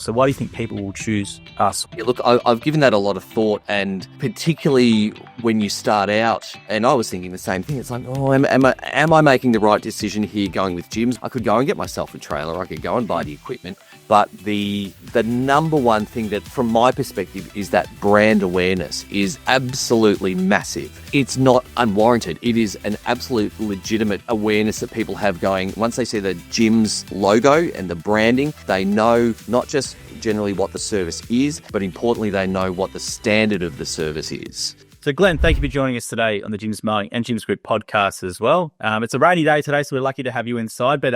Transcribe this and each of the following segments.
So why do you think people will choose us? Yeah, look, I've given that a lot of thought, and particularly when you start out, and I was thinking the same thing. It's like, oh, am I making the right decision here going with gyms? I could go and get myself a trailer. I could go and buy the equipment. But the number one thing that, from my perspective, is that brand awareness is absolutely massive. It's not unwarranted. It is an absolute legitimate awareness that people have going. Once they see the gym's logo and the branding, they know not just generally what the service is, but importantly, they know what the standard of the service is. So Glenn, thank you for joining us today on the Gyms Mowing and Gyms Group podcast as well. It's a rainy day today, so we're lucky to have you inside. But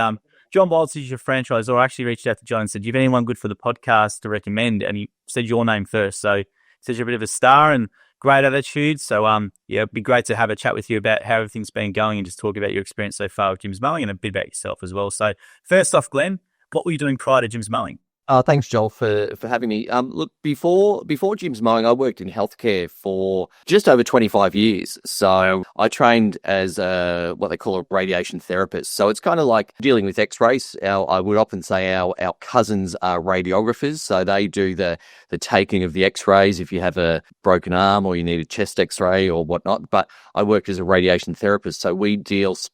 John Waltz is your franchisor. Actually reached out to John and said, do you have anyone good for the podcast to recommend? And he said your name first. So he says you're a bit of a star and great attitude. So it'd be great to have a chat with you about how everything's been going and just talk about your experience so far with Gyms Mowing and a bit about yourself as well. So first off, Glenn, what were you doing prior to Gyms Mowing? Thanks, Joel, for having me. Look, before Gyms Mowing, I worked in healthcare for just over 25 years. So I trained as what they call a radiation therapist. So it's kind of like dealing with X-rays. I would often say our cousins are radiographers. So they do the taking of the X-rays if you have a broken arm or you need a chest X-ray or whatnot. But I worked as a radiation therapist. So we dealt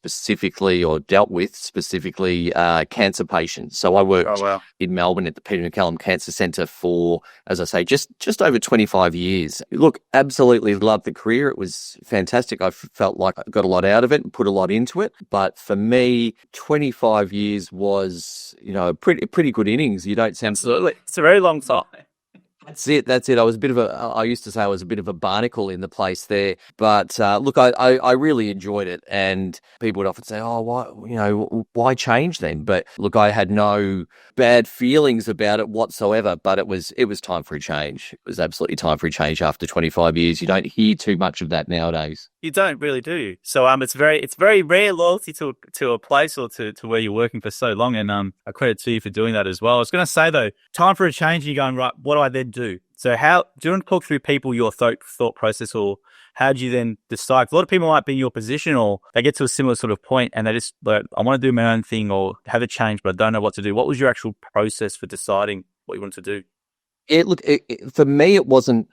with specifically cancer patients. So I worked in Melbourne at the Peter MacCallum Cancer Centre for, as I say, just over 25 years. Look, absolutely loved the career. It was fantastic. I felt like I got a lot out of it and put a lot into it. But for me, 25 years was, a pretty good innings. You don't sound... Absolutely. It's a very long time. That's it. I used to say I was a bit of a barnacle in the place there. But look, I really enjoyed it. And people would often say, oh, why change then? But look, I had no bad feelings about it whatsoever. But it was time for a change. It was absolutely time for a change after 25 years. You don't hear too much of that nowadays. You don't really, do you? So it's very rare loyalty to a place or to where you're working for so long. And I credit to you for doing that as well. I was going to say though, time for a change. You're going, right, what do I then do? So do you want to talk through your thought process, or how do you then decide? A lot of people might be in your position, or they get to a similar sort of point and they just like, I want to do my own thing or have a change, but I don't know what to do. What was your actual process for deciding what you wanted to do? For me, it wasn't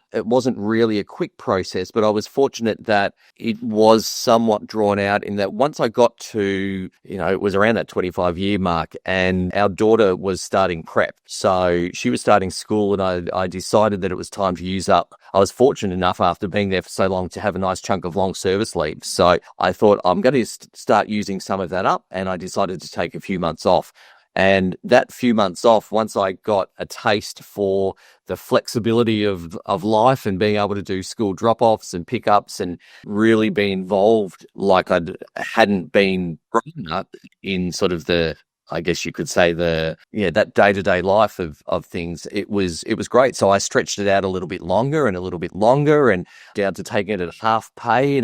really a quick process, but I was fortunate that it was somewhat drawn out in that once I got to, it was around that 25-year mark and our daughter was starting prep. So she was starting school and I decided that it was time to use up. I was fortunate enough after being there for so long to have a nice chunk of long service leave. So I thought I'm going to start using some of that up, and I decided to take a few months off. And that few months off, once I got a taste for the flexibility of life and being able to do school drop-offs and pickups and really be involved like I hadn't been grown up in sort of I guess you could say that day-to-day life of things, it was great. So I stretched it out a little bit longer and down to taking it at half pay.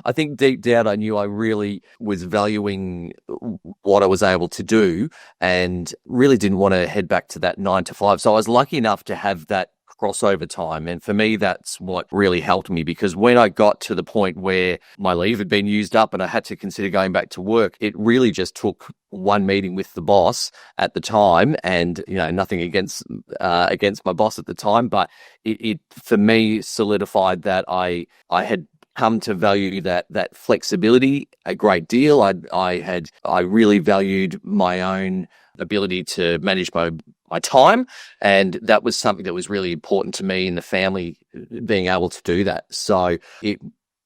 I think deep down I knew I really was valuing what I was able to do and really didn't want to head back to that 9 to 5. So I was lucky enough to have that crossover time. And for me, that's what really helped me, because when I got to the point where my leave had been used up and I had to consider going back to work, it really just took one meeting with the boss at the time, and nothing against my boss at the time, but it for me solidified that I had come to value that flexibility a great deal. I really valued my own ability to manage my time, and that was something that was really important to me in the family, being able to do that. So it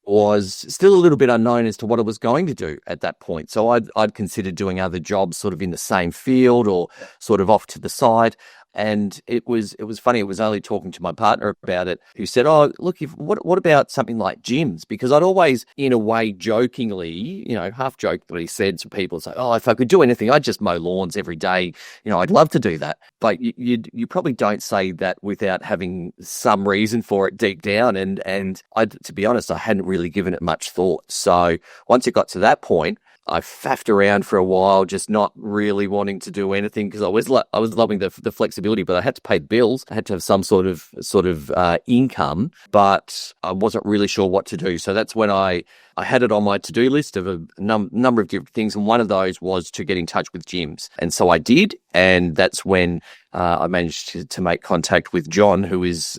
was still a little bit unknown as to what I was going to do at that point. So I'd considered doing other jobs sort of in the same field or sort of off to the side. And it was funny. It was only talking to my partner about it, who said, "Oh, look, what about something like gyms?" Because I'd always, in a way, jokingly, half jokingly said to people, "Say, oh, if I could do anything, I'd just mow lawns every day. I'd love to do that." But you probably don't say that without having some reason for it deep down. And to be honest, I hadn't really given it much thought. So once it got to that point, I faffed around for a while, just not really wanting to do anything, because I was loving the flexibility, but I had to pay bills. I had to have some sort of income, but I wasn't really sure what to do. So that's when I I had it on my to-do list of a number of different things, and one of those was to get in touch with gyms. And so I did, and that's when I managed to make contact with John, who is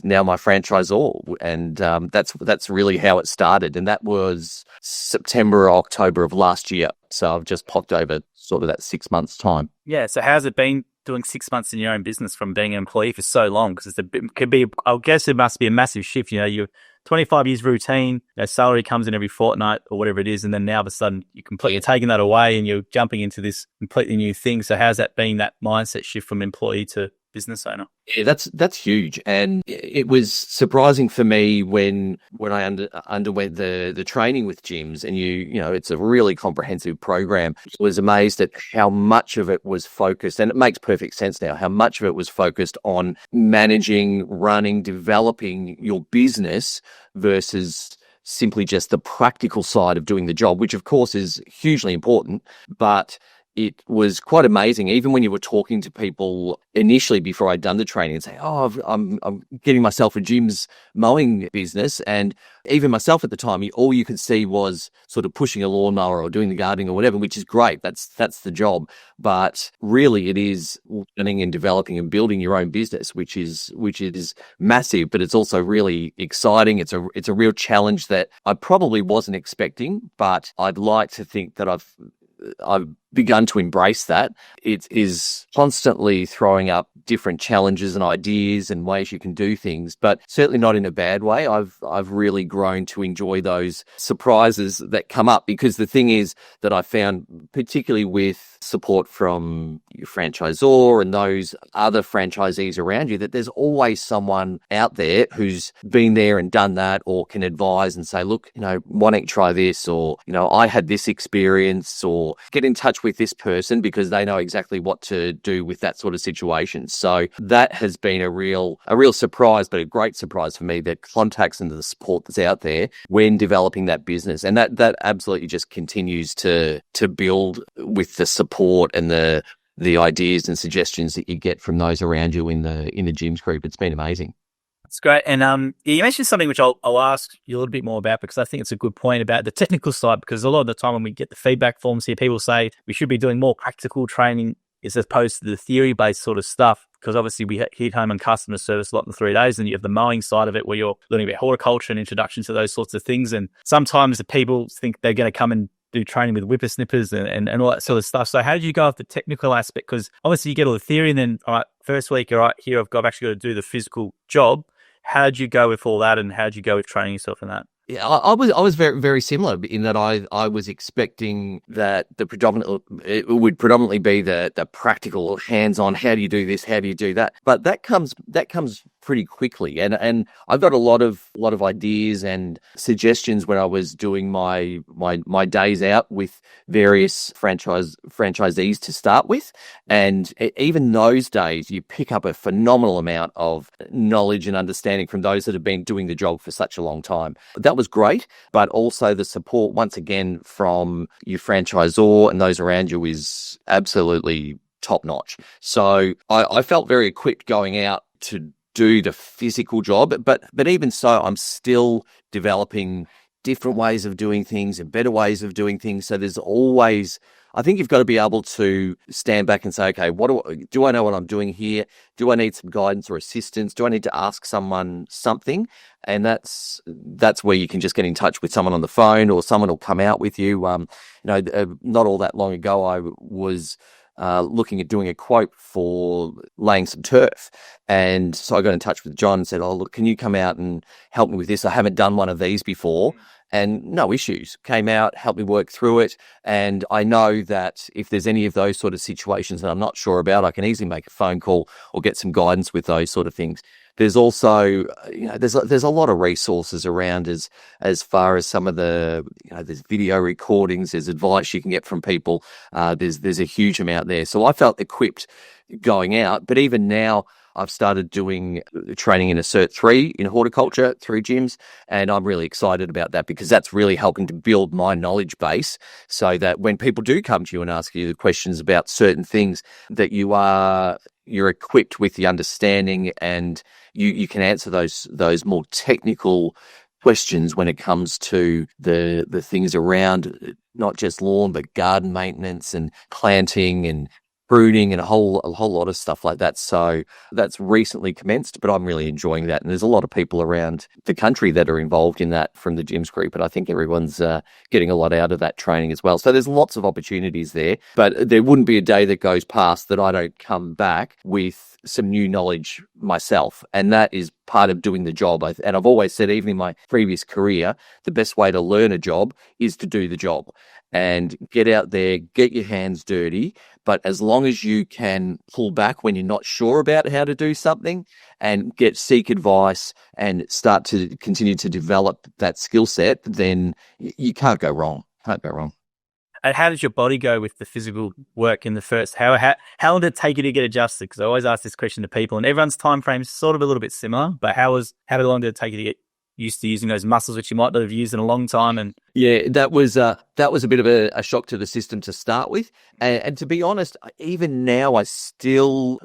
now my franchisor, and that's really how it started. And that was September or October of last year. So I've just popped over sort of that 6 months time. Yeah. So how's it been doing 6 months in your own business from being an employee for so long? Because I guess it must be a massive shift. You're 25 years routine, salary comes in every fortnight or whatever it is. And then now all of a sudden you're taking that away and you're jumping into this completely new thing. So how's that been, that mindset shift from employee to business owner? Yeah, that's huge, and it was surprising for me when I underwent the training with gyms, and it's a really comprehensive program. I was amazed at how much of it was focused, and it makes perfect sense now, how much of it was focused on managing, running, developing your business versus simply just the practical side of doing the job, which of course is hugely important, but it was quite amazing, even when you were talking to people initially before I'd done the training and say, I'm getting myself a Jim's mowing business. And even myself at the time, all you could see was sort of pushing a lawnmower or doing the gardening or whatever, which is great. That's the job. But really it is learning and developing and building your own business, which is massive, but it's also really exciting. It's a real challenge that I probably wasn't expecting, but I'd like to think that I've begun to embrace that. It is constantly throwing up different challenges and ideas and ways you can do things, but certainly not in a bad way. I've really grown to enjoy those surprises that come up, because the thing is that I found, particularly with support from your franchisor and those other franchisees around you, that there's always someone out there who's been there and done that, or can advise and say, look, why don't you try this? Or, I had this experience, or get in touch with this person because they know exactly what to do with that sort of situation. So that has been a real surprise, but a great surprise for me, that contacts and the support that's out there when developing that business. And that absolutely just continues to build with the support and the ideas and suggestions that you get from those around you in the gyms group. It's been amazing. That's great. And you mentioned something which I'll ask you a little bit more about, because I think it's a good point about the technical side, because a lot of the time when we get the feedback forms here, people say we should be doing more practical training as opposed to the theory-based sort of stuff, because obviously we hit home on customer service a lot in the 3 days, and you have the mowing side of it where you're learning about horticulture and introduction to those sorts of things. And sometimes the people think they're going to come and do training with whippersnippers and all that sort of stuff. So how did you go with the technical aspect? Because obviously you get all the theory, and then, all right, first week, all right, here I've actually got to do the physical job. How did you go with all that, and how did you go with training yourself in that? Yeah, I was very, very similar in that I was expecting that it would predominantly be the practical, hands-on. How do you do this? How do you do that? But that comes pretty quickly, and I've got a lot of ideas and suggestions when I was doing my days out with various franchisees to start with, and even those days you pick up a phenomenal amount of knowledge and understanding from those that have been doing the job for such a long time. That was great, but also the support once again from your franchisor and those around you is absolutely top notch. So I felt very equipped going out to do the physical job, but even so, I'm still developing different ways of doing things and better ways of doing things. So there's always, I think you've got to be able to stand back and say, okay, do I know what I'm doing here? Do I need some guidance or assistance? Do I need to ask someone something? And that's where you can just get in touch with someone on the phone, or someone will come out with you. Not all that long ago, I was looking at doing a quote for laying some turf. And so I got in touch with John and said, oh, look, can you come out and help me with this? I haven't done one of these before. And no issues. Came out, helped me work through it. And I know that if there's any of those sort of situations that I'm not sure about, I can easily make a phone call or get some guidance with those sort of things. There's also, there's a lot of resources around as far as some of the, there's video recordings, there's advice you can get from people. There's a huge amount there. So I felt equipped going out, but even now I've started doing training in a Cert 3 in horticulture through gyms, and I'm really excited about that because that's really helping to build my knowledge base so that when people do come to you and ask you the questions about certain things, that you're equipped with the understanding and you can answer those more technical questions when it comes to the things around not just lawn, but garden maintenance and planting and pruning and a whole lot of stuff like that. So that's recently commenced, but I'm really enjoying that. And there's a lot of people around the country that are involved in that from the gyms group. And I think everyone's getting a lot out of that training as well. So there's lots of opportunities there, but there wouldn't be a day that goes past that I don't come back with some new knowledge myself. And that is part of doing the job. And I've always said, even in my previous career, the best way to learn a job is to do the job and get out there, get your hands dirty. But as long as you can pull back when you're not sure about how to do something and seek advice and start to continue to develop that skill set, then you can't go wrong. Can't go wrong. And how did your body go with the physical work in the first? How long did it take you to get adjusted? Because I always ask this question to people, and everyone's time frame is sort of a little bit similar. But how long did it take you to get used to using those muscles, which you might not have used in a long time? And yeah, that was a bit of a shock to the system to start with. And to be honest, even now,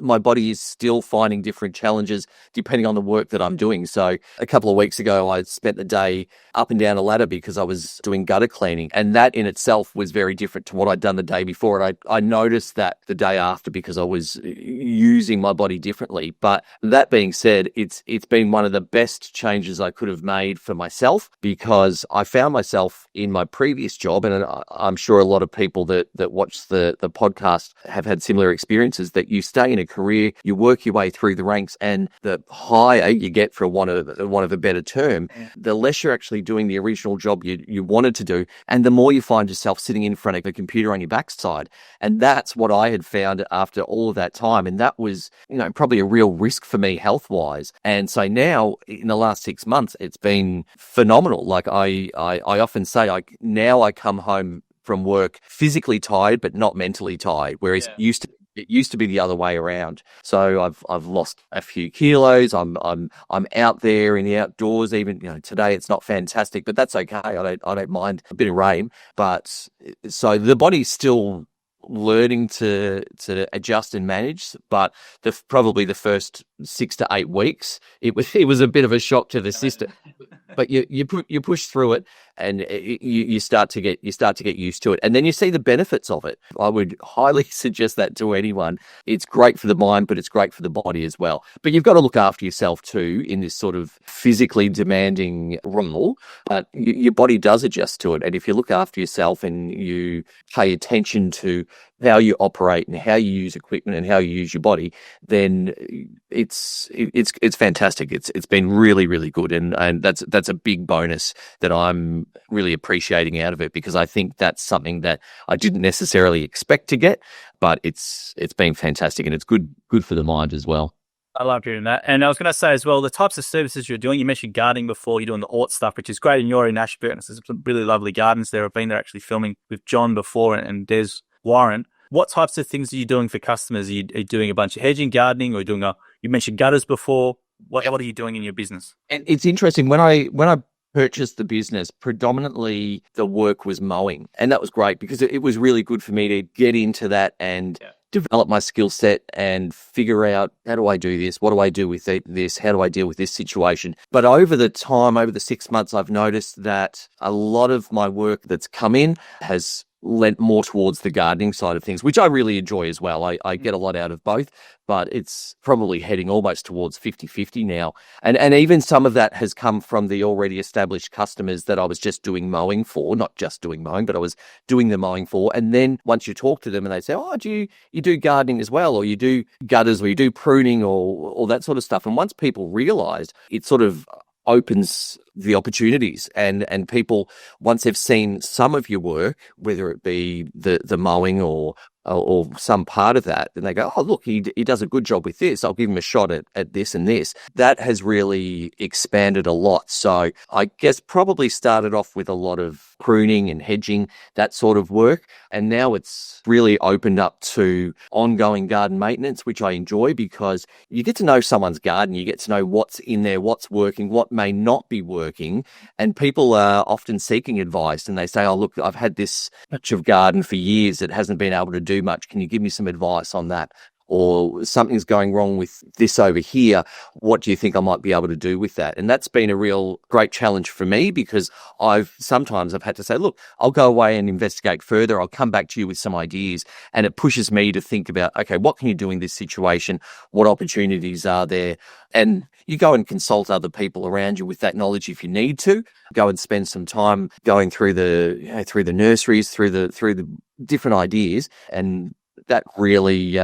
my body is still finding different challenges depending on the work that I'm doing. So a couple of weeks ago, I spent the day up and down a ladder because I was doing gutter cleaning. And that in itself was very different to what I'd done the day before. And I noticed that the day after because I was using my body differently. But that being said, it's been one of the best changes I could have made for myself, because I found myself in my previous job, and I'm sure a lot of people that watch the podcast have had similar experiences, that you stay in a career, you work your way through the ranks, and the higher you get, for one of a better term, the less you're actually doing the original job you wanted to do, and the more you find yourself sitting in front of a computer on your backside. And that's what I had found after all of that time, and that was, probably a real risk for me health-wise. And so now, in the last 6 months, it's been phenomenal. Like I often say, now I come home from work physically tired, but not mentally tired. Whereas it used to be the other way around. So I've lost a few kilos. I'm out there in the outdoors. Even today it's not fantastic, but that's okay. I don't mind a bit of rain. But so the body's still learning to adjust and manage, but probably the first 6 to 8 weeks, it was a bit of a shock to the system. But you push through it, and you start to get used to it, and then you see the benefits of it. I would highly suggest that to anyone. It's great for the mind, but it's great for the body as well. But you've got to look after yourself too in this sort of physically demanding role. But your body does adjust to it, and if you look after yourself and you pay attention to how you operate and how you use equipment and how you use your body, then it's fantastic. It's been really, really good, and that's a big bonus that I'm really appreciating out of it, because I think that's something that I didn't necessarily expect to get, but it's been fantastic, and it's good for the mind as well. I love hearing that. And I was going to say as well, the types of services you're doing, you mentioned gardening before, you're doing the hort stuff, which is great, and you're in Ashburton. There's some really lovely gardens there. I've been there actually filming with John before and Des Warren. What types of things are you doing for customers? Are you doing a bunch of hedging, gardening, or you mentioned gutters before? What are you doing in your business? And it's interesting, when I purchased the business, predominantly the work was mowing, and that was great because it was really good for me to get into that and develop my skill set and figure out, how do I do this? What do I do with this? How do I deal with this situation? But over the 6 months, I've noticed that a lot of my work that's come in has lent more towards the gardening side of things, which I really enjoy as well. I get a lot out of both, but it's probably heading almost towards 50-50 now. And even some of that has come from the already established customers that I was just doing mowing for, not just doing mowing, but I was doing the mowing for. And then once you talk to them and they say, oh, do you do gardening as well? Or you do gutters, or you do pruning, or all that sort of stuff. And once people realized, it sort of opens the opportunities, and people, once they've seen some of your work, whether it be the mowing or some part of that, then they go, oh, look, he does a good job with this. I'll give him a shot at this and this. That has really expanded a lot. So I guess probably started off with a lot of pruning and hedging, that sort of work. And now it's really opened up to ongoing garden maintenance, which I enjoy, because you get to know someone's garden. You get to know what's in there, what's working, what may not be working. And people are often seeking advice, and they say, oh, look, I've had this patch of garden for years. It hasn't been able to do much. Can you give me some advice on that? or something's going wrong with this over here. What do you think I might be able to do with that? And that's been a real great challenge for me, because I've had to say, look, I'll go away and investigate further. I'll come back to you with some ideas. And it pushes me to think about, okay, what can you do in this situation? What opportunities are there? And you go and consult other people around you with that knowledge if you need to. Go and spend some time going through the nurseries, through the different ideas, and that really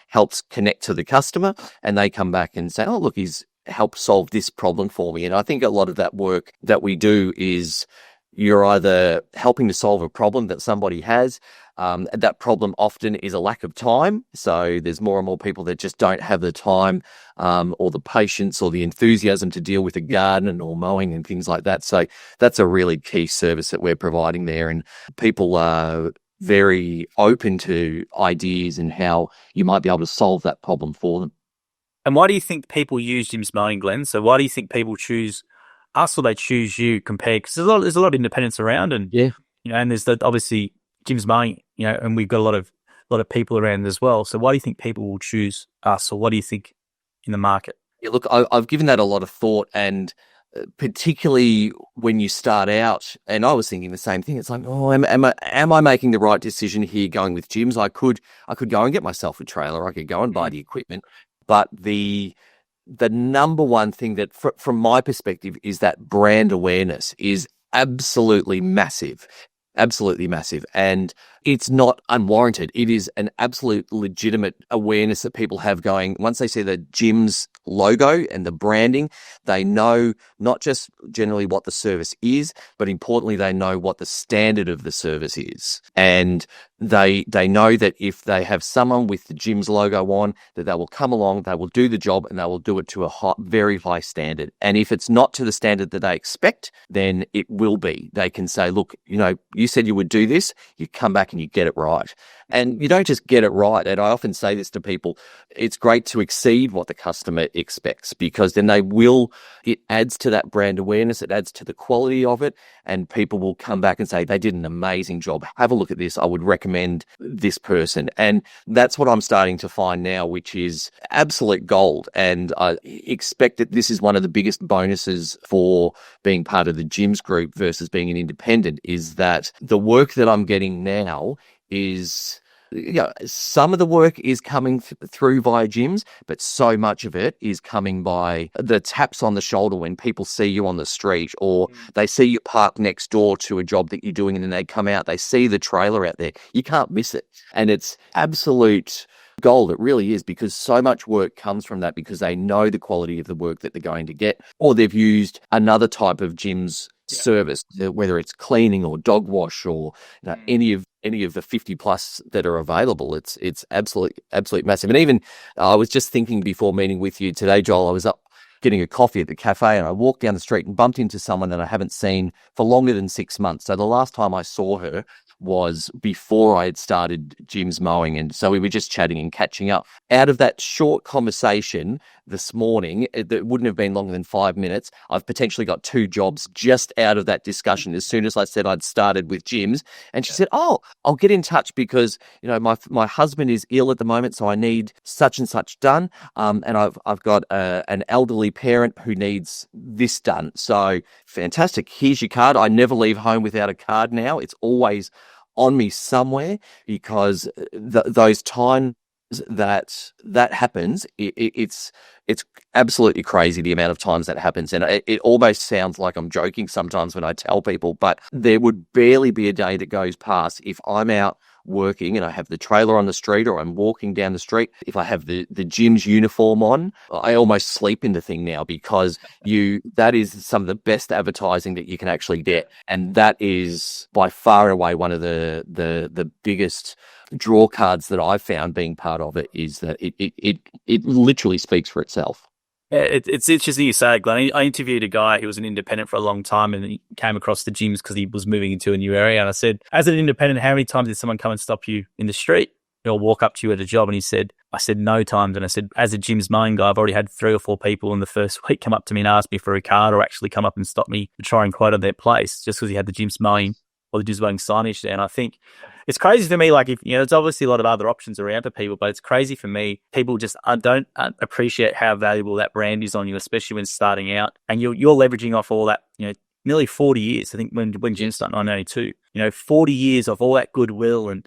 helps connect to the customer, and they come back and say, oh, look, he's helped solve this problem for me. And I think a lot of that work that we do is you're either helping to solve a problem that somebody has. That problem often is a lack of time. So there's more and more people that just don't have the time or the patience or the enthusiasm to deal with a garden or mowing and things like that. So that's a really key service that we're providing there. And people are very open to ideas and how you might be able to solve that problem for them. And why do you think people use Jim's Mowing, Glenn? So why do you think people choose us or they choose you compared? Because there's a lot of independents around, and and there's obviously Jim's Mowing, and we've got a lot of people around as well. So why do you think people will choose us, or what do you think in the market? Yeah, look, I've given that a lot of thought, and particularly when you start out, and I was thinking the same thing. It's like, oh, am I making the right decision here going with Jim's? I could go and get myself a trailer. I could go and buy the equipment. But the number one thing that, from my perspective, is that brand awareness is absolutely massive. Absolutely massive. And it's not unwarranted. It is an absolute legitimate awareness that people have going. Once they see the Jim's logo and the branding, they know not just generally what the service is, but importantly, they know what the standard of the service is. And they know that if they have someone with the Jim's logo on, that they will come along, they will do the job, and they will do it to a very high standard. And if it's not to the standard that they expect, then it will be. They can say, look, you said you would do this, you come back and you get it right. And you don't just get it right. And I often say this to people, it's great to exceed what the customer expects, because then it adds to that brand awareness, it adds to the quality of it, and people will come back and say, they did an amazing job. Have a look at this. I would recommend this person. And that's what I'm starting to find now, which is absolute gold. And I expect that this is one of the biggest bonuses for being part of the Jim's group versus being an independent, is that the work that I'm getting now is, some of the work is coming through via Jim's, but so much of it is coming by the taps on the shoulder when people see you on the street, or they see you park next door to a job that you're doing, and then they come out, they see the trailer out there. You can't miss it. And it's absolute gold. It really is, because so much work comes from that, because they know the quality of the work that they're going to get, or they've used another type of Jim's service, whether it's cleaning or dog wash or any of the 50 plus that are available. It's absolutely massive. And even I was just thinking before meeting with you today, Joel, I was up getting a coffee at the cafe, and I walked down the street and bumped into someone that I haven't seen for longer than 6 months. So the last time I saw her was before I had started Jim's Mowing. And so we were just chatting and catching up. Out of that short conversation this morning, that wouldn't have been longer than 5 minutes, I've potentially got 2 jobs just out of that discussion as soon as I said I'd started with Jim's. And she said, oh, I'll get in touch because, my husband is ill at the moment, so I need such and such done. And I've got an elderly parent who needs this done. So fantastic. Here's your card. I never leave home without a card now. It's always on me somewhere, because those times that happens, it's absolutely crazy the amount of times that happens. And it almost sounds like I'm joking sometimes when I tell people, but there would barely be a day that goes past if I'm out working and I have the trailer on the street, or I'm walking down the street, if I have the Jim's uniform on, I almost sleep in the thing now, because that is some of the best advertising that you can actually get. And that is by far and away one of the biggest draw cards that I've found being part of it, is that it literally speaks for itself. Yeah, it's interesting you say it, Glenn. I interviewed a guy who was an independent for a long time, and he came across the Gyms because he was moving into a new area. And I said, as an independent, how many times did someone come and stop you in the street or walk up to you at a job? And I said, no times. And I said, as a Jim's Mowing guy, I've already had 3 or 4 people in the first week come up to me and ask me for a card, or actually come up and stop me to try and quote on their place just because he had the Jim's Mowing or the Disney signage there. And I think it's crazy to me, like, if, there's obviously a lot of other options around for people, but it's crazy for me. People just don't appreciate how valuable that brand is on you, especially when starting out. And you're leveraging off all that, nearly 40 years. I think when Jim started in 1992, 40 years of all that goodwill. And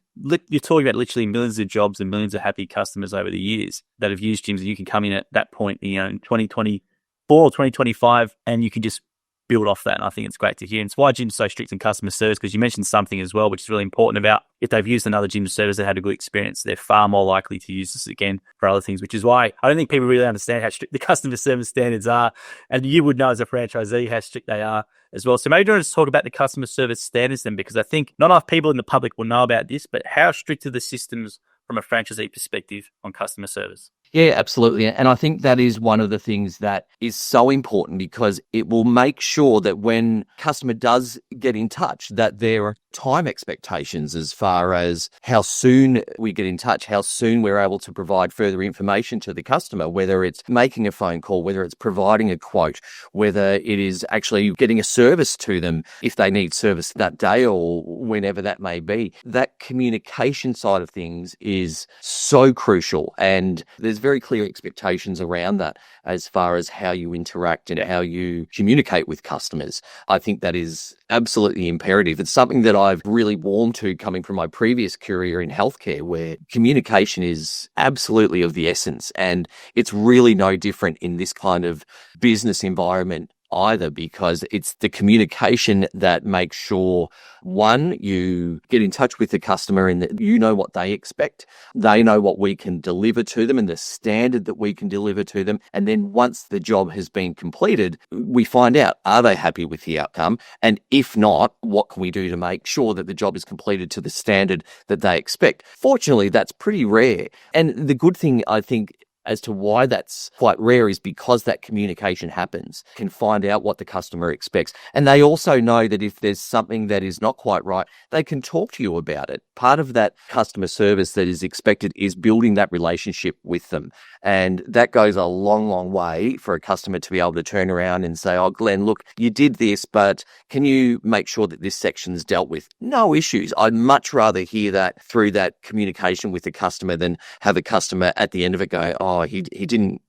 you're talking about literally millions of jobs and millions of happy customers over the years that have used gyms. And you can come in at that point, in 2024 or 2025, and you can just build off that. And I think it's great to hear. And it's why Jim's so strict in customer service, because you mentioned something as well, which is really important about if they've used another gym service that had a good experience, they're far more likely to use this again for other things, which is why I don't think people really understand how strict the customer service standards are. And you would know as a franchisee how strict they are as well. So maybe do you want to talk about the customer service standards then, because I think not enough people in the public will know about this, but how strict are the systems from a franchisee perspective on customer service? Yeah, absolutely. And I think that is one of the things that is so important, because it will make sure that when customer does get in touch, that there are time expectations as far as how soon we get in touch, how soon we're able to provide further information to the customer, whether it's making a phone call, whether it's providing a quote, whether it is actually getting a service to them if they need service that day or whenever that may be. That communication side of things is so crucial, and there's very clear expectations around that as far as how you interact and how you communicate with customers. I think that is absolutely imperative. It's something that I've really warmed to coming from my previous career in healthcare, where communication is absolutely of the essence. And it's really no different in this kind of business environment either, because it's the communication that makes sure, one, you get in touch with the customer and that you know what they expect. They know what we can deliver to them and the standard that we can deliver to them. And then once the job has been completed, we find out, are they happy with the outcome? And if not, what can we do to make sure that the job is completed to the standard that they expect? Fortunately, that's pretty rare. And the good thing, I think, as to why that's quite rare is because that communication happens, can find out what the customer expects. And they also know that if there's something that is not quite right, they can talk to you about it. Part of that customer service that is expected is building that relationship with them. And that goes a long, long way for a customer to be able to turn around and say, oh, Glenn, look, you did this, but can you make sure that this section's dealt with? No issues. I'd much rather hear that through that communication with the customer than have a customer at the end of it go, oh, he didn't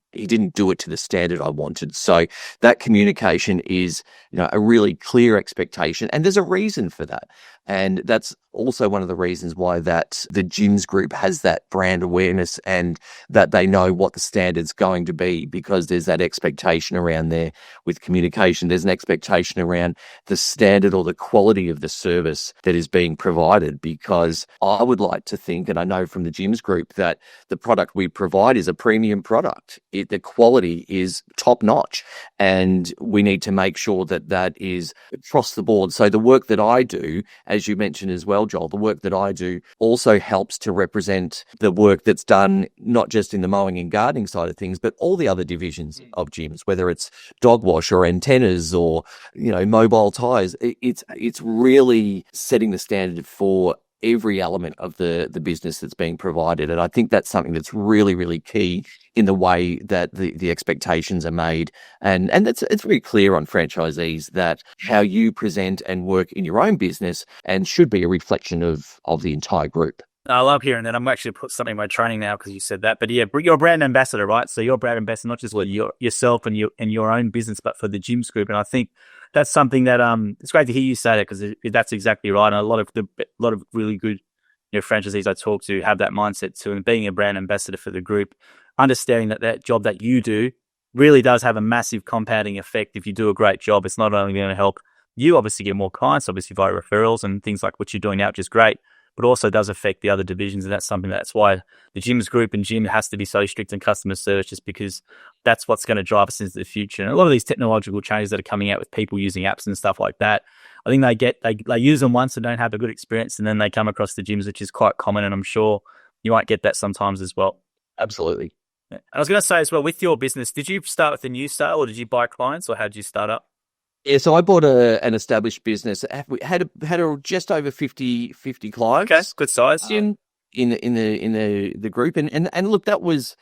do it to the standard I wanted. So that communication is, a really clear expectation, and there's a reason for that. And that's also one of the reasons why that the gyms group has that brand awareness and that they know what the standard's going to be, because there's that expectation around there with communication. There's an expectation around the standard or the quality of the service that is being provided, because I would like to think, and I know from the gyms group, that the product we provide is a premium product. The quality is top notch, and we need to make sure that is across the board. So the work that I do, as you mentioned as well, Joel, the work that I do also helps to represent the work that's done not just in the mowing and gardening side of things, but all the other divisions of gyms, whether it's dog wash or antennas or, mobile tires. It's really setting the standard for every element of the business that's being provided. And I think that's something that's really, really key in the way that the expectations are made. And it's very clear on franchisees that how you present and work in your own business and should be a reflection of the entire group. I love hearing that. I'm actually put something in my training now because you said that. But yeah, you're a brand ambassador, right? So you're a brand ambassador, not just for yourself and your own business, but for the gyms group. And I think that's something that it's great to hear you say that, because that's exactly right. And a lot of really good franchisees I talk to have that mindset too. And being a brand ambassador for the group, understanding that job that you do really does have a massive compounding effect. If you do a great job, it's not only going to help you obviously get more clients, obviously via referrals and things like what you're doing now, which is great, but also does affect the other divisions. And that's why the gyms group and gym has to be so strict in customer service, just because that's what's going to drive us into the future. And a lot of these technological changes that are coming out with people using apps and stuff like that, I think they use them once and don't have a good experience, and then they come across the gyms, which is quite common. And I'm sure you might get that sometimes as well. Absolutely. And I was going to say as well, with your business, did you start with a new sale or did you buy clients, or how did you start up? Yeah, so I bought an established business. We had just over 50 clients. Okay, good size. in the group, and look, that was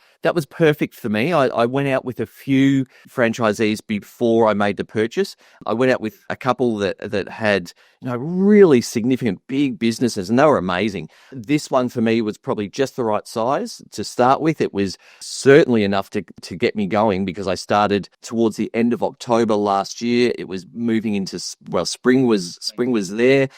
perfect for me. I went out with a few franchisees before I made the purchase. I went out with a couple that had really significant big businesses, and they were amazing. This one for me was probably just the right size to start with. It was certainly enough to get me going, because I started towards the end of October last year. It was moving into, well, spring was there.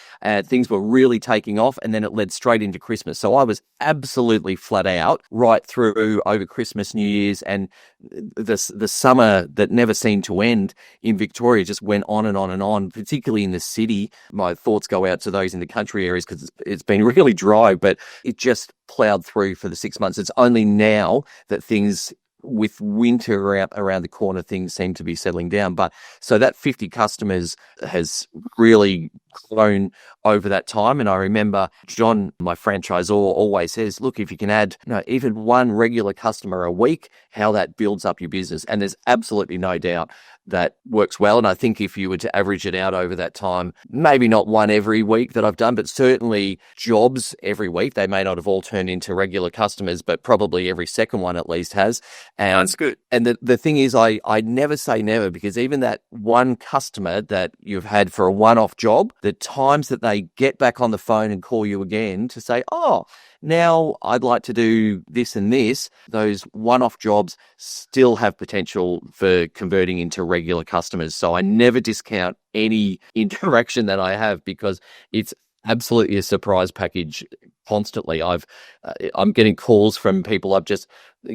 Things were really taking off, and then it led straight into Christmas. So I was absolutely flat out right through over Christmas, New Year's, and the summer that never seemed to end in Victoria just went on and on and on, particularly in the city. My thoughts go out to those in the country areas, because it's been really dry, but it just plowed through for the 6 months. It's only now that things, with winter around the corner, things seem to be settling down. But so that 50 customers has really grown over that time. And I remember John, my franchisor, always says, look, if you can add even one regular customer a week, how that builds up your business. And there's absolutely no doubt that works well. And I think if you were to average it out over that time, maybe not one every week that I've done, but certainly jobs every week. They may not have all turned into regular customers, but probably every second one at least has. And That's good. And the thing is, I never say never, because even that one customer that you've had for a one-off job, the times that they get back on the phone and call you again to say, oh, now I'd like to do this and this, those one-off jobs still have potential for converting into regular customers. So I never discount any interaction that I have, because it's absolutely a surprise package constantly. I'm getting calls from people I've just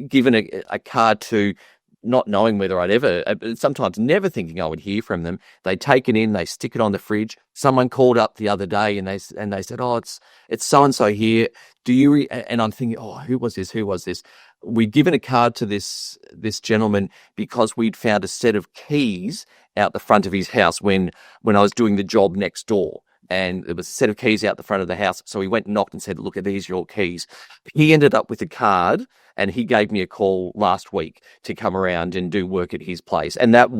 given a card to, not knowing whether I'd ever, sometimes never thinking I would hear from them. They take it in, they stick it on the fridge. Someone called up the other day and they said, oh, it's so-and-so here. Do you, and I'm thinking, oh, who was this? We'd given a card to this gentleman because we'd found a set of keys out the front of his house when I was doing the job next door. And there was a set of keys out the front of the house. So he went and knocked and said, look, are these your keys? He ended up with a card, and he gave me a call last week to come around and do work at his place. And that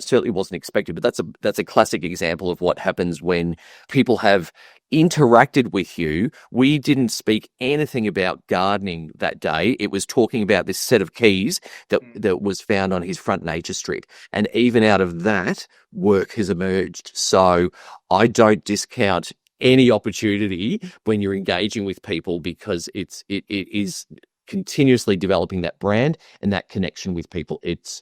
certainly wasn't expected, but that's a classic example of what happens when people have interacted with you. We didn't speak anything about gardening that day. It was talking about this set of keys that was found on his front nature strip. And even out of that, work has emerged. So I don't discount any opportunity when you're engaging with people, because it is continuously developing that brand and that connection with people. It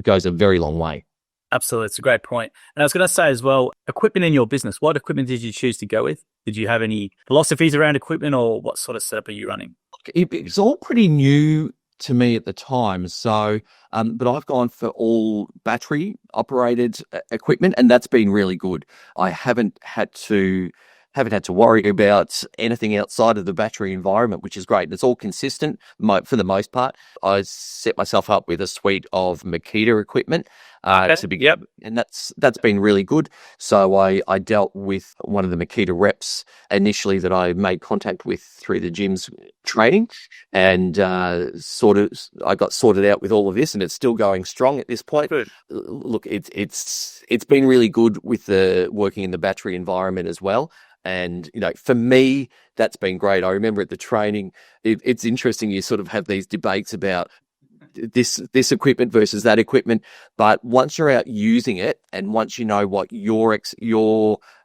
goes a very long way. Absolutely. It's a great point. And I was going to say as well, equipment in your business, what equipment did you choose to go with? Did you have any philosophies around equipment, or what sort of setup are you running? It's all pretty new to me at the time. So, but I've gone for all battery operated equipment, and that's been really good. I haven't had to worry about anything outside of the battery environment, which is great. It's all consistent for the most part. I set myself up with a suite of Makita equipment to begin, and that's been really good. So I dealt with one of the Makita reps initially that I made contact with through the gym's training, and I got sorted out with all of this, and it's still going strong at this point. Good. Look, it's been really good with the working in the battery environment as well. And, for me, that's been great. I remember at the training, it's interesting. You sort of have these debates about this equipment versus that equipment. But once you're out using it, and once you know what your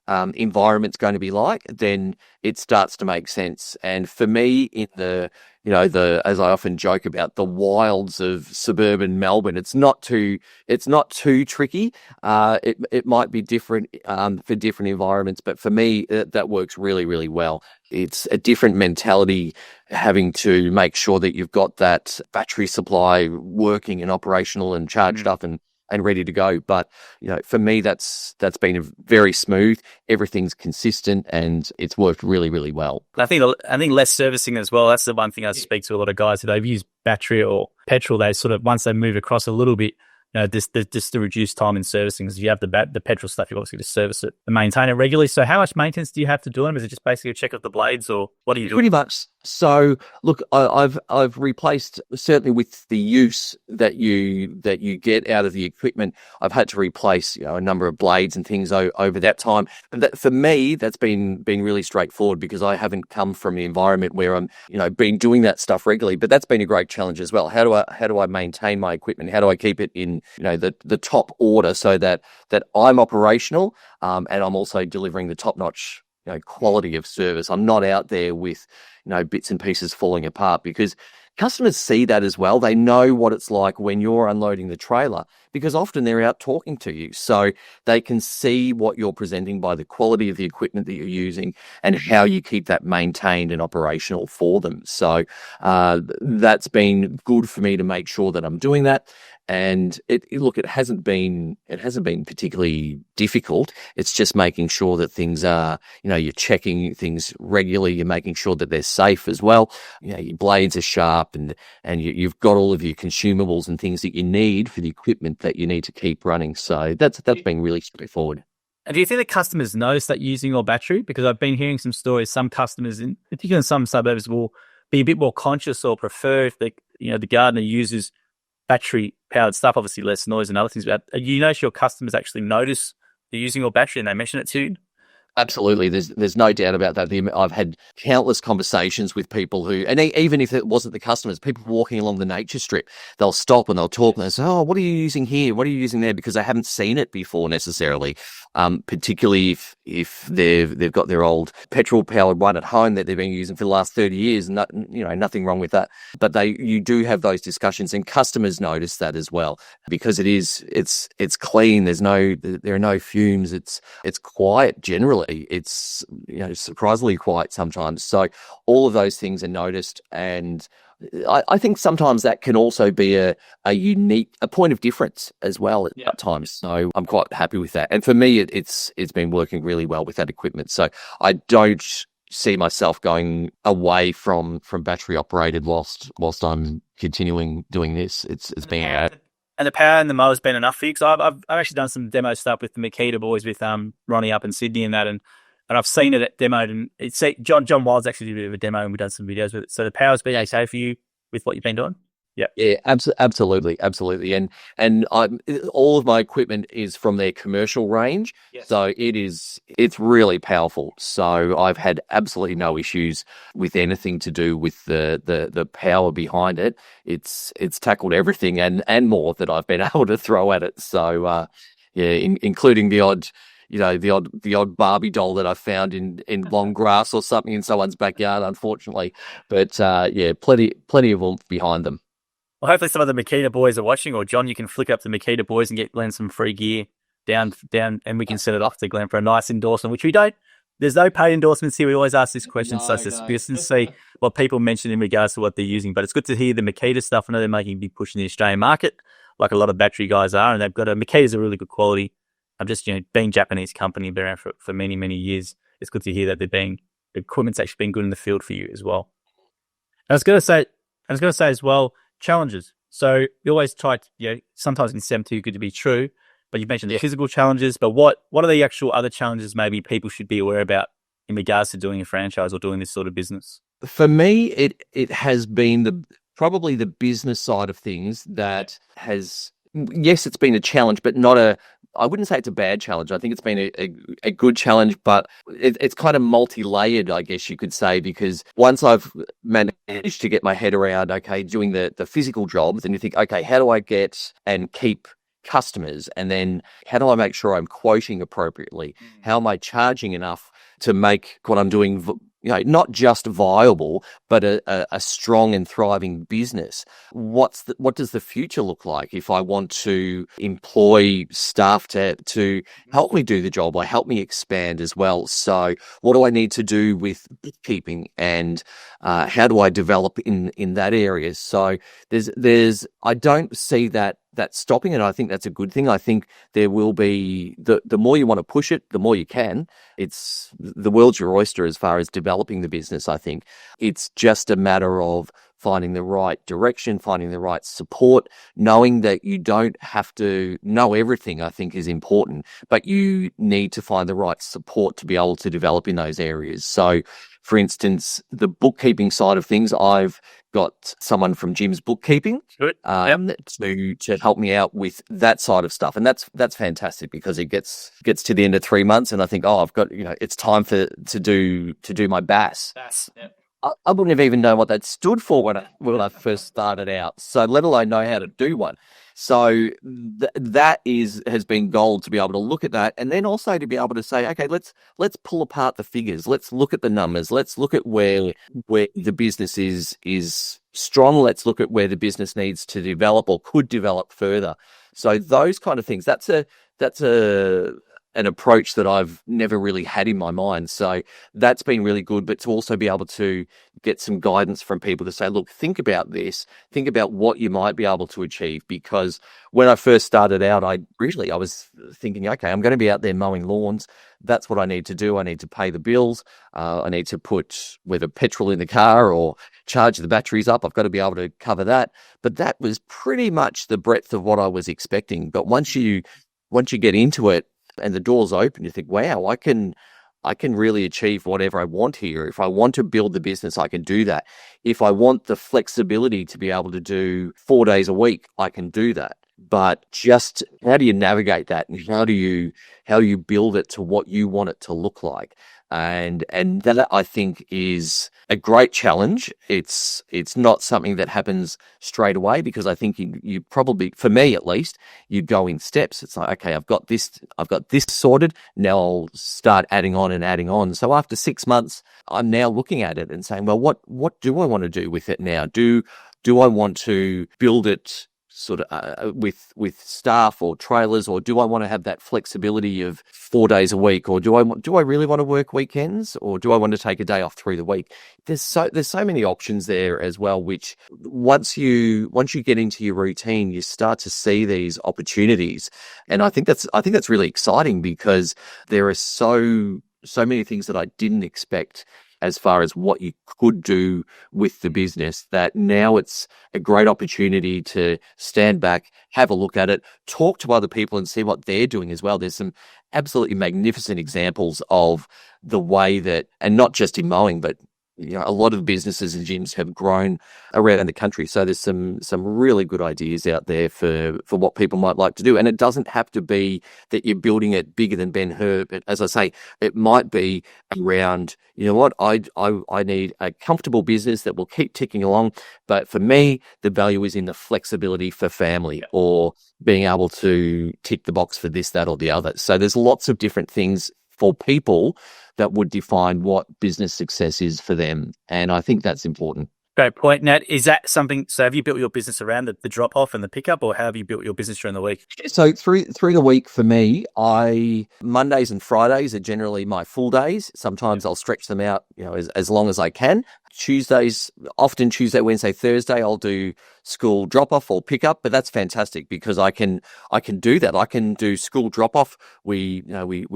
environment's going to be like, then it starts to make sense. And for me, in the as I often joke about, the wilds of suburban Melbourne, it's not too tricky. It might be different for different environments, but for me, that works really, really well. It's a different mentality, having to make sure that you've got that battery supply working and operational and charged up and ready to go. But, for me, that's been very smooth. Everything's consistent, and it's worked really, really well. I think less servicing as well. That's the one thing I speak to a lot of guys that they've used battery or petrol. They sort of, once they move across a little bit, just to reduce time in servicing. Because if you have the petrol stuff, you've obviously got to service it and maintain it regularly. So how much maintenance do you have to do them? Is it just basically a check of the blades, or what do you do? Pretty much. So look, I've replaced, certainly with the use that you get out of the equipment, I've had to replace a number of blades and things over that time. But for me, that's been really straightforward, because I haven't come from the environment where I'm been doing that stuff regularly. But that's been a great challenge as well. How do I maintain my equipment? How do I keep it in the top order, so that I'm operational, and I'm also delivering the top notch quality of service. I'm not out there with bits and pieces falling apart, because customers see that as well. They know what it's like when you're unloading the trailer, because often they're out talking to you. So they can see what you're presenting by the quality of the equipment that you're using and how you keep that maintained and operational for them. So that's been good for me to make sure that I'm doing that. And it hasn't been particularly difficult. It's just making sure that things are, you're checking things regularly. You're making sure that they're safe as well. Your blades are sharp, and you've got all of your consumables and things that you need for the equipment that you need to keep running. So that's been really straightforward. And do you think the customers notice that using your battery? Because I've been hearing some stories. Some customers, particularly in some suburbs, will be a bit more conscious or prefer if the gardener uses battery-powered stuff, obviously less noise and other things. But you notice your customers actually notice they're using your battery and they mention it to you? Absolutely. There's no doubt about that. I've had countless conversations with people who, and even if it wasn't the customers, people walking along the nature strip, they'll stop and they'll talk and they'll say, "Oh, what are you using here? What are you using there?" Because they haven't seen it before necessarily. Particularly if they've got their old petrol powered one at home that they've been using for the last 30 years. Nothing wrong with that. But you do have those discussions, and customers notice that as well, because it's clean. There are no fumes. It's quiet generally. It's surprisingly quiet sometimes. So all of those things are noticed, and I think sometimes that can also be a point of difference as well at times. So I'm quite happy with that. And for me, it's been working really well with that equipment. So I don't see myself going away from battery operated whilst I'm continuing doing this. It's been out. And the power and the mower's been enough for you? Because I've actually done some demo stuff with the Makita boys, with Ronnie up in Sydney and that, and I've seen it demoed, and it's John Wild's actually did a bit of a demo, and we've done some videos with it. So the power's been okay for you with what you've been doing? Yeah, absolutely. And all of my equipment is from their commercial range, so it's really powerful. So I've had absolutely no issues with anything to do with the power behind it. It's tackled everything and more that I've been able to throw at it. So including the odd the odd Barbie doll that I found in long grass or something in someone's backyard, unfortunately. But plenty of oomph behind them. Well, hopefully some of the Makita boys are watching, or John, you can flick up the Makita boys and get Glenn some free gear down, and we can send it off to Glenn for a nice endorsement, which we don't. There's no paid endorsements here. We always ask this question, so it's just to see what people mention in regards to what they're using. But it's good to hear the Makita stuff. I know they're making a big push in the Australian market, like a lot of battery guys are, and they've got Makita's a really good quality. I'm just, being Japanese company, been around for many, many years. It's good to hear that the equipment's actually been good in the field for you as well. And I was going to say as well, challenges. So you always try to, sometimes it seems too good to be true, but you mentioned the physical challenges, but what are the actual other challenges maybe people should be aware about in regards to doing a franchise or doing this sort of business? For me, it has been probably the business side of things that has, yes, it's been a challenge, but I wouldn't say it's a bad challenge. I think it's been a good challenge, but it's kind of multi-layered, I guess you could say, because once I've managed to get my head around, okay, doing the physical job, then you think, okay, how do I get and keep customers? And then how do I make sure I'm quoting appropriately? How am I charging enough to make what I'm doing not just viable, but a strong and thriving business? What does the future look like if I want to employ staff to help me do the job, or help me expand as well? So what do I need to do with bookkeeping, and how do I develop in that area? So I don't see that stopping, and I think that's a good thing. I think there will be, the more you want to push it, the more you can. It's the world's your oyster as far as developing the business. I think it's just a matter of finding the right direction, finding the right support, knowing that you don't have to know everything, I think is important, but you need to find the right support to be able to develop in those areas. So, for instance, the bookkeeping side of things, I've got someone from Jim's Bookkeeping Good. to help me out with that side of stuff, and that's fantastic because it gets to the end of 3 months, and I think, I've got, it's time to do my BAS. I wouldn't have even known what that stood for when I first started out. So let alone know how to do one. So that has been gold to be able to look at that, and then also to be able to say, okay, let's pull apart the figures. Let's look at the numbers. Let's look at where the business is strong. Let's look at where the business needs to develop or could develop further. So those kind of things. That's an approach that I've never really had in my mind. So that's been really good, but to also be able to get some guidance from people to say, look, think about this, think about what you might be able to achieve. Because when I first started out, I was thinking, okay, I'm going to be out there mowing lawns. That's what I need to do. I need to pay the bills. I need to put whether petrol in the car or charge the batteries up. I've got to be able to cover that. But that was pretty much the breadth of what I was expecting. But once you get into it, and the doors open, you think, wow, I can really achieve whatever I want here. If I want to build the business, I can do that. If I want the flexibility to be able to do 4 days a week, I can do that. But just how do you navigate that, and how do you build it to what you want it to look like? And that, I think, is a great challenge. It's not something that happens straight away, because I think you probably, for me at least, you go in steps. It's like, okay, I've got this sorted. Now I'll start adding on. So after 6 months, I'm now looking at it and saying, well, what do I want to do with it now? Do I want to build it sort of with staff or trailers, or do I want to have that flexibility of 4 days a week, or do I really want to work weekends, or do I want to take a day off through the week? There's so many options there as well, which once you get into your routine, you start to see these opportunities, and I think that's really exciting, because there are so many things that I didn't expect as far as what you could do with the business, that now it's a great opportunity to stand back, have a look at it, talk to other people and see what they're doing as well. There's some absolutely magnificent examples of the way that, and not just in mowing, but a lot of businesses and gyms have grown around the country. So there's some really good ideas out there for what people might like to do. And it doesn't have to be that you're building it bigger than Ben-Hur. But as I say, it might be around, I need a comfortable business that will keep ticking along. But for me, the value is in the flexibility for family, or being able to tick the box for this, that, or the other. So there's lots of different things for people that would define what business success is for them. And I think that's important. Great point, Nat. Is that something, so have you built your business around the drop-off and the pickup, or how have you built your business during the week? So through the week for me, Mondays and Fridays are generally my full days. Sometimes I'll stretch them out, as long as I can. Often Tuesday, Wednesday, Thursday, I'll do school drop-off or pickup, but that's fantastic because I can do that. I can do school drop-off. We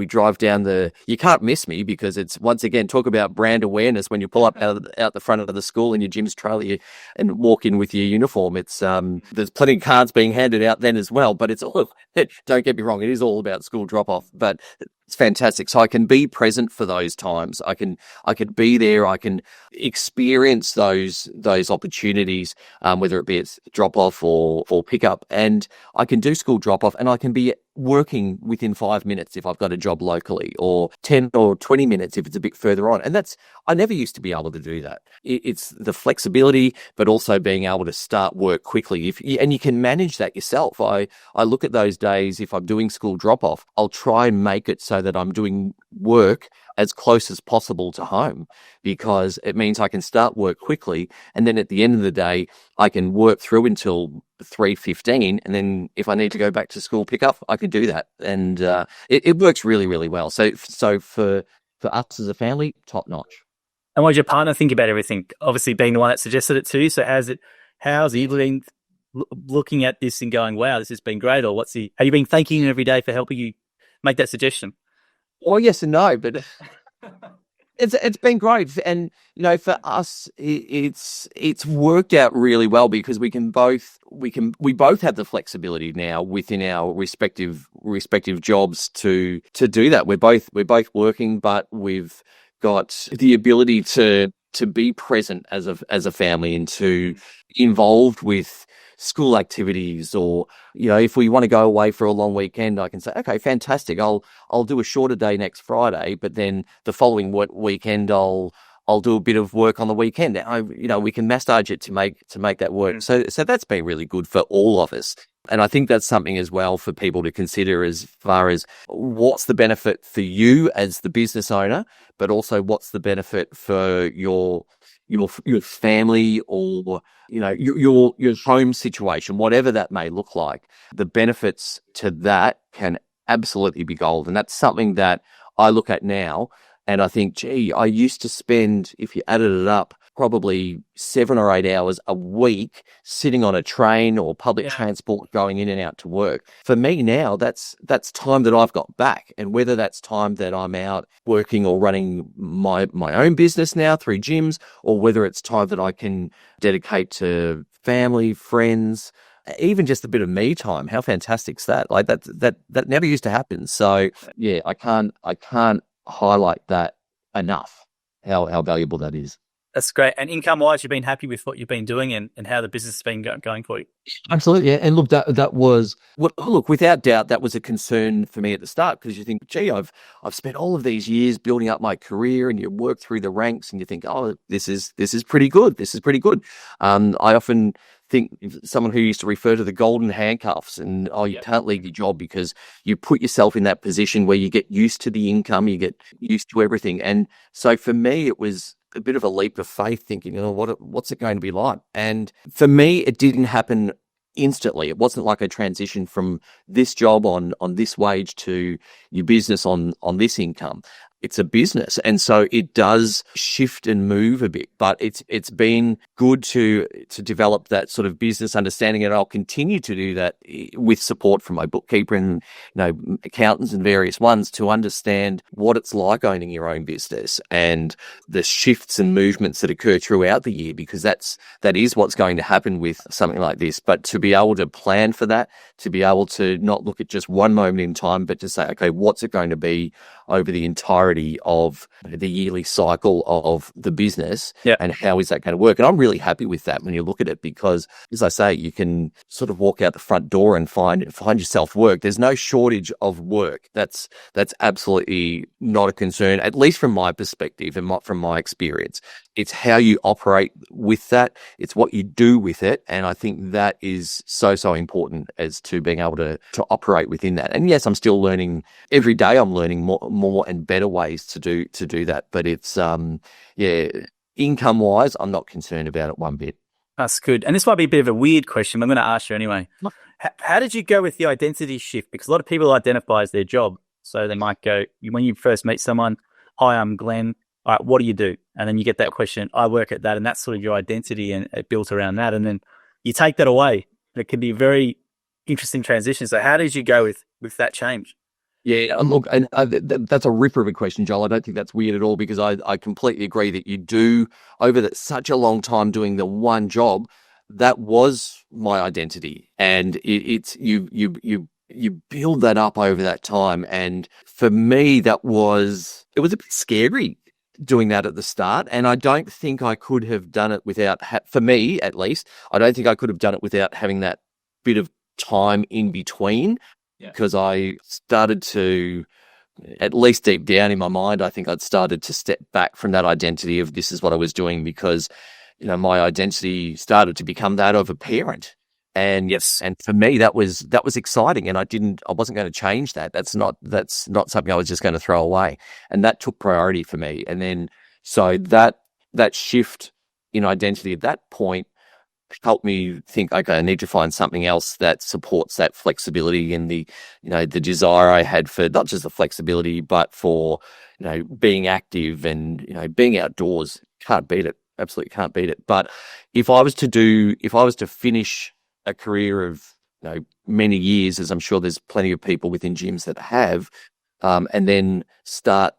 drive down you can't miss me, because it's, once again, talk about brand awareness. When you pull up out the front of the school in your Jim's trailer and walk in with your uniform, it's, there's plenty of cards being handed out then as well, but don't get me wrong, it is all about school drop-off, but it's fantastic. So I can be present for those times. I can be there. I can experience those opportunities, whether it be it's drop off or pick up, and I can do school drop off, and I can be working within 5 minutes if I've got a job locally, or 10 or 20 minutes if it's a bit further on. And I never used to be able to do that. It's the flexibility, but also being able to start work quickly. And you can manage that yourself. I look at those days, if I'm doing school drop off, I'll try and make it so that I'm doing work as close as possible to home, because it means I can start work quickly, and then at the end of the day, I can work through until 3:15, and then if I need to go back to school pickup, I can do that, and it works really, really well. So for us as a family, top notch. And what did your partner think about everything? Obviously, being the one that suggested it to you. So how's he been looking at this and going, "Wow, this has been great"? Or have you been thanking him every day for helping you make that suggestion? Well, yes and no, but It's been great, and for us, it's worked out really well because we both have the flexibility now within our respective jobs to do that. We're both working, but we've got the ability to be present as a family and to involved with school activities, or if we want to go away for a long weekend, I can say, okay, fantastic, I'll do a shorter day next Friday, but then the following weekend I'll do a bit of work on the weekend. We can massage it to make that work. So that's been really good for all of us. And I think that's something as well for people to consider as far as what's the benefit for you as the business owner, but also what's the benefit for your family, or your home situation, whatever that may look like. The benefits to that can absolutely be gold, and that's something that I look at now. And I think, gee, I used to spend, if you added it up, probably 7 or 8 hours a week sitting on a train or public transport going in and out to work. For me now, that's time that I've got back. And whether that's time that I'm out working or running my own business now through gyms, or whether it's time that I can dedicate to family, friends, even just a bit of me time. How fantastic's that? Like that never used to happen. So yeah, I can't highlight that enough, how valuable that is. That's great. And income-wise, you've been happy with what you've been doing and how the business has been going for you? Absolutely. Yeah. And look, that was without doubt, that was a concern for me at the start, because you think, gee, I've spent all of these years building up my career, and you work through the ranks and you think, oh, this is pretty good. This is pretty good. I often think someone who used to refer to the golden handcuffs, and you can't leave your job because you put yourself in that position where you get used to the income, you get used to everything. And so for me, it was a bit of a leap of faith, thinking, what's it going to be like? And for me, it didn't happen instantly. It wasn't like a transition from this job on this wage to your business on this income. It's a business, and so it does shift and move a bit. But it's been good to develop that sort of business understanding, and I'll continue to do that with support from my bookkeeper and accountants and various ones, to understand what it's like owning your own business and the shifts and movements that occur throughout the year, because that is what's going to happen with something like this. But to be able to plan for that, to be able to not look at just one moment in time, but to say, okay, what's it going to be over the entirety of the yearly cycle of the business, and how is that going to work? And I'm really happy with that when you look at it, because, as I say, you can sort of walk out the front door and find yourself work. There's no shortage of work. That's absolutely not a concern, at least from my perspective and from my experience. It's how you operate with that. It's what you do with it. And I think that is so important, as to being able to operate within that. And yes, I'm still learning every day. I'm learning more and better ways to do that. But it's, income wise, I'm not concerned about it one bit. That's good. And this might be a bit of a weird question, but I'm going to ask you anyway. How did you go with the identity shift? Because a lot of people identify as their job. So they might go, when you first meet someone, hi, I'm Glenn. All right, what do you do? And then you get that question, I work at that. And that's sort of your identity, and it built around that. And then you take that away. It can be a very interesting transition. So how did you go with that change? Yeah, look, and that's a ripper of a question, Joel. I don't think that's weird at all, because I completely agree that you do, over such a long time doing the one job, that was my identity. And it's you build that up over that time. And for me, it was a bit scary doing that at the start. And I don't think I could have done it without, for me at least, I don't think I could have done it without having that bit of time in between. Because I started to, at least deep down in my mind, I think I'd started to step back from that identity of this is what I was doing, because, my identity started to become that of a parent. And yes, and for me, that was exciting, and I wasn't going to change that. That's not something I was just going to throw away. And that took priority for me. And then, so that shift in identity at that point helped me think, okay, I need to find something else that supports that flexibility and the desire I had for not just the flexibility, but for, being active and, being outdoors. Can't beat it. Absolutely can't beat it. But if I was to finish a career of, many years, as I'm sure there's plenty of people within gyms that have, and then start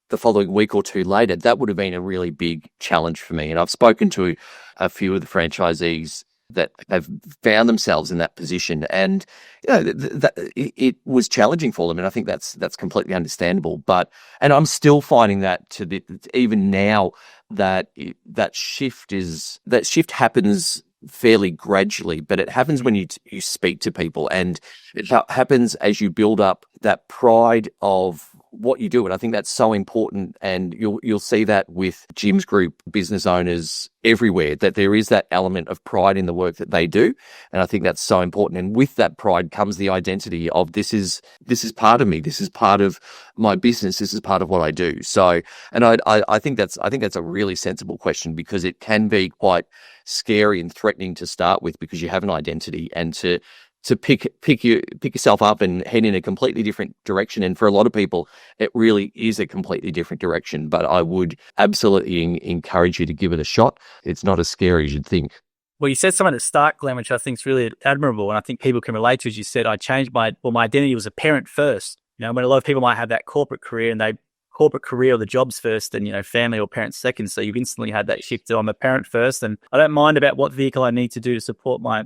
the following week or two later, that would have been a really big challenge for me. And I've spoken to a few of the franchisees that have found themselves in that position, and it was challenging for them. And I think that's completely understandable. And I'm still finding that even now that shift happens fairly gradually, but it happens when you speak to people, and it happens as you build up that pride of what you do. And I think that's so important. And you'll see that with Jim's Group business owners everywhere, that there is that element of pride in the work that they do. And I think that's so important. And with that pride comes the identity of this is part of me. This is part of my business. This is part of what I do. So, and I think that's a really sensible question, because it can be quite scary and threatening to start with, because you have an identity, and to pick yourself up and head in a completely different direction. And for a lot of people, it really is a completely different direction. But I would absolutely encourage you to give it a shot. It's not as scary as you'd think. Well, you said something at the start, Glenn, which I think is really admirable, and I think people can relate to. As you said, I changed my identity was a parent first. When a lot of people might have that corporate career, and corporate career or the jobs first, and family or parents second. So you've instantly had that shift to I'm a parent first, and I don't mind about what vehicle I need to do to support my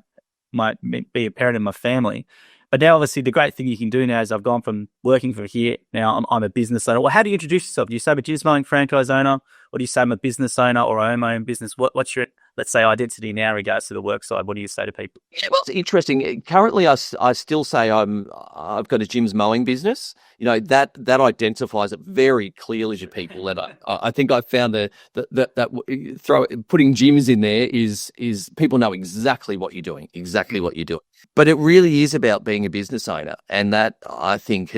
be a parent in my family. But now, obviously, the great thing you can do now is I've gone from working for here. Now I'm a business owner. Well, how do you introduce yourself? Do you say I'm a Jim's Mowing franchise owner, or do you say I'm a business owner, or I own my own business? What's your, let's say, identity now in regards to the work side? What do you say to people? Yeah, well, it's interesting. Currently, I still say I've got a Jim's Mowing business. That identifies it very clearly to people. And I think I found that putting Jim's in there is people know exactly what you're doing, But it really is about being a business owner, and that I think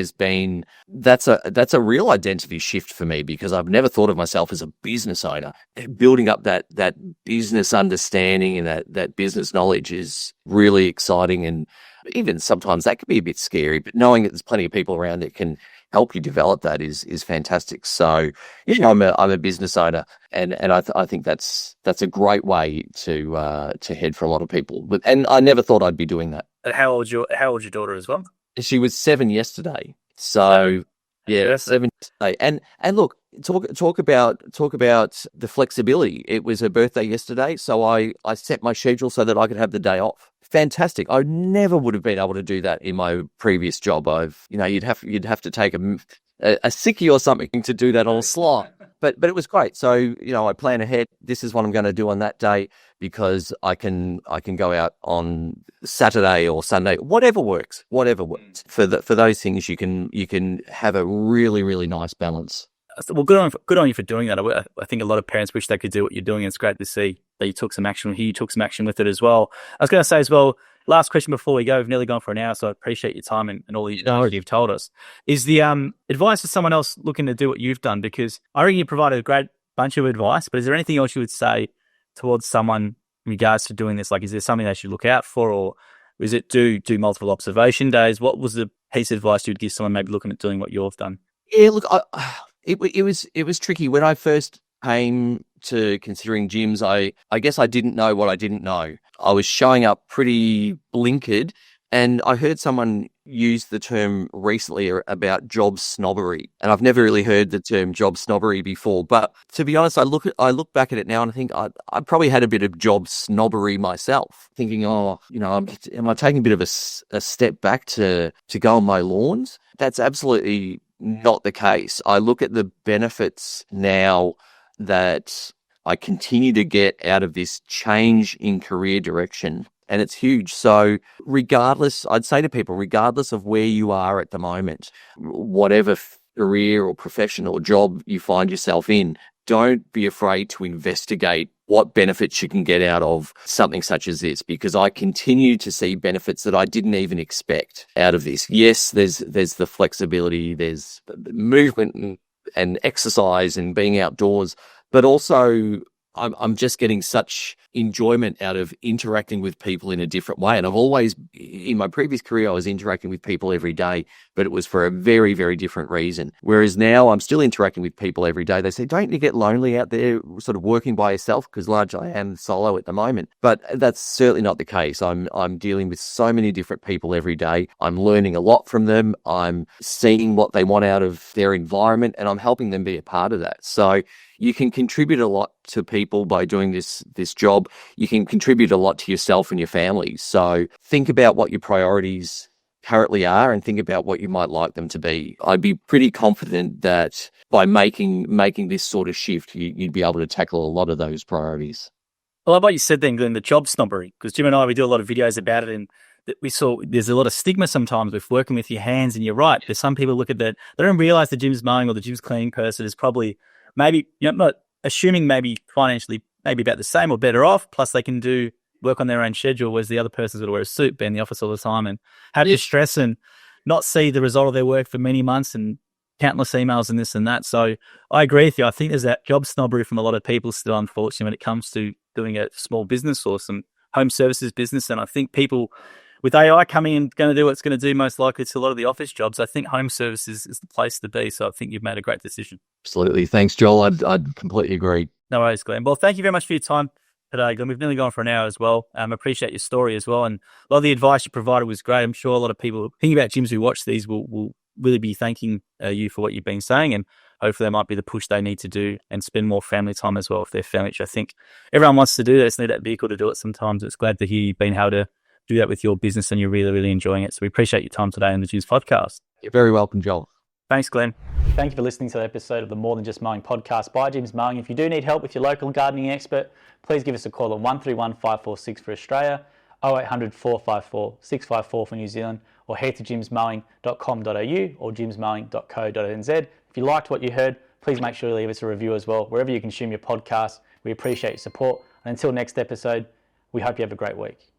that's a real identity shift for me, because I've never thought of myself as a business owner. Building up that business understanding and that business knowledge is really exciting, and even sometimes that can be a bit scary. But knowing that there's plenty of people around that can help you develop that is fantastic. So I'm a business owner, and I think that's a great way to head for a lot of people. And I never thought I'd be doing that. How old's your daughter as well? She was 7 yesterday. So yeah, 7 yesterday. And look, talk about the flexibility. It was her birthday yesterday, so I set my schedule so that I could have the day off. Fantastic. I never would have been able to do that in my previous job. You'd have to take a sickie or something to do that on a slot. But it was great. So, I plan ahead. This is what I'm going to do on that day, because I can go out on Saturday or Sunday, whatever works. For those things, you can have a really, really nice balance. Well, good on you for doing that. I think a lot of parents wish they could do what you're doing. It's great to see that you took some action. You took some action with it as well. I was going to say as well, last question before we go. We've nearly gone for an hour, so I appreciate your time and all you've told us. Is the advice for someone else looking to do what you've done? Because I reckon you provided a great bunch of advice, but is there anything else you would say towards someone in regards to doing this? Like, is there something they should look out for, or is it do multiple observation days? What was the piece of advice you would give someone maybe looking at doing what you've done? Yeah, look, it was tricky when I first came to considering gyms. I guess I didn't know what I didn't know. I was showing up pretty blinkered, and I heard someone use the term recently about job snobbery, and I've never really heard the term job snobbery before. But to be honest, I look back at it now and I think I probably had a bit of job snobbery myself, thinking, am I taking a bit of a step back to go on my lawns? That's absolutely not the case. I look at the benefits now that I continue to get out of this change in career direction, and it's huge. So I'd say to people, regardless of where you are at the moment, whatever career or profession or job you find yourself in, don't be afraid to investigate what benefits you can get out of something such as this, because I continue to see benefits that I didn't even expect out of this. Yes, there's the flexibility, there's movement and exercise and being outdoors, but also I'm just getting such enjoyment out of interacting with people in a different way. And I've always, in my previous career, I was interacting with people every day, but it was for a very, very different reason. Whereas now I'm still interacting with people every day. They say, don't you get lonely out there sort of working by yourself? Because largely I am solo at the moment, but that's certainly not the case. I'm dealing with so many different people every day. I'm learning a lot from them. I'm seeing what they want out of their environment, and I'm helping them be a part of that. So you can contribute a lot to people by doing this job. You can contribute a lot to yourself and your family. So think about what your priorities currently are and think about what you might like them to be. I'd be pretty confident that by making this sort of shift, you'd be able to tackle a lot of those priorities. I love what you said then, Glenn, the job snobbery, because Jim and I, we do a lot of videos about it, and that we saw there's a lot of stigma sometimes with working with your hands, and you're right. There's some people look at that, they don't realize the gym's mowing or the gym's cleaning person is probably maybe, not assuming maybe financially maybe about the same or better off, plus they can do work on their own schedule, whereas the other person's got to wear a suit, be in the office all the time and have to stress and not see the result of their work for many months and countless emails and this and that. So I agree with you. I think there's that job snobbery from a lot of people still, unfortunately, when it comes to doing a small business or some home services business. And I think people with AI coming in, going to do what it's going to do most likely to a lot of the office jobs, I think home services is the place to be. So I think you've made a great decision. Absolutely. Thanks, Joel. I'd completely agree. No worries, Glenn. Well, thank you very much for your time today, Glenn. We've nearly gone for an hour as well. Appreciate your story as well. And a lot of the advice you provided was great. I'm sure a lot of people thinking about gyms who watch these will really be thanking you for what you've been saying. And hopefully that might be the push they need to do and spend more family time as well with their family, which I think everyone wants to do. They just need that vehicle to do it sometimes. It's glad to hear you've been able to do that with your business and you're really, really enjoying it. So we appreciate your time today on the Gyms podcast. You're very welcome, Joel. Thanks, Glenn. Thank you for listening to the episode of the More Than Just Mowing podcast by Gyms Mowing. If you do need help with your local gardening expert, please give us a call on 131 546 for Australia, 0800 454 654 for New Zealand, or head to gymsmowing.com.au or gymsmowing.co.nz. If you liked what you heard, please make sure you leave us a review as well, wherever you consume your podcast. We appreciate your support. And until next episode, we hope you have a great week.